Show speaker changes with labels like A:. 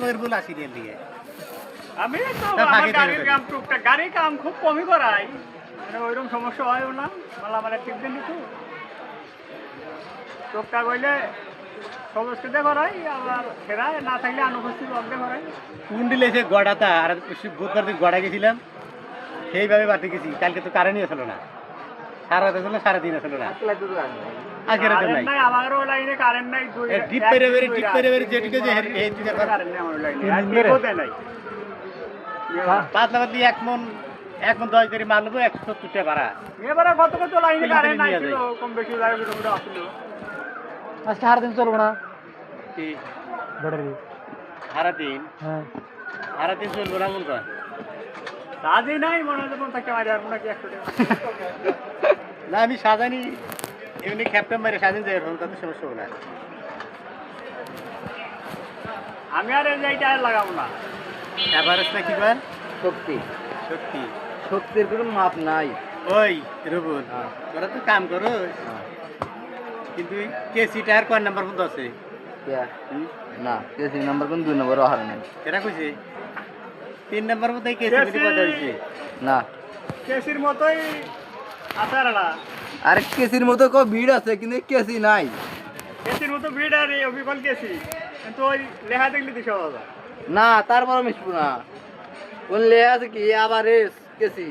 A: তোর বল আসি রে দিয়ে
B: আমি তো আমার গাড়ির কাম খুব কমই করাই মানে ওইরকম সমস্যা হয়ও না মালা মানে ঠিক দিন তো টুকটাক হইলে সমস্যাতে করাই আবার ফেরায় না থাকলে অনুপস্থিত অর্ধে করাই
A: কোন দিলে সে গড়াতা আর বুধবার দিন গড়া গেছিলাম সেইভাবে বাড়তে গেছি কালকে তো কারেন্টই আসলো না সারা রাত আসলো সারাদিন আসলো না আজকে রাতে নাই
B: আমারও লাইনে কারেন্ট নাই
A: ডিপ পেরে যেটিকে যে এই দিকে
B: কারেন্ট নাই আমার লাইনে আর বিপদে নাই
A: পাতলা পাতলি এক মন 10 ধরে মারলবো 170 টাকা ভাড়া
B: এবারে কত লাইনে কারেন্ট নাই ছিল কম বেশি জায়গা ভিতরে আসলো
C: আজকে সারাদিন চলবো না
A: কি
C: ব্যাটারি
A: সারাদিন
C: হ্যাঁ
A: সারাদিন চলবো না মন কর
B: কাজই নাই মনে হয় মন থাকে মারি আর মনে কি 100 টাকা
A: না আমি সাজানি এমনি ক্যাপ্টেন মারে সাজানি যাই এখন তাতে সমস্যা হবে না
B: আমি আর এই জায়গাটা আর লাগাবো না
A: এভারেজ না কি কর
C: শক্তি
A: সত্যি
C: শক্তির কোনো মাপ নাই
A: ওই রুবুল তোরা তো কাম করো কিন্তু কেসি টায়ার কোন নাম্বার পর্যন্ত আছে
C: না কেসি নাম্বার কোন 2 নম্বর হার নাই
A: এরা কইছে 3 নাম্বার মধ্যে কেসি বিধি পদ হইছে
C: না
B: কেসির মতোই আসারলা
C: আরে কেসির মতো কো ভিড় আছে কিন্তু কেসি নাই
B: কেসির মতো ভিড় আর এই অবিকল কেসি কিন্তু ওই লেখা দেখলি দিশা বাবা
C: না তারপর মিশবো না কোন লে আছে কি আবার কেসি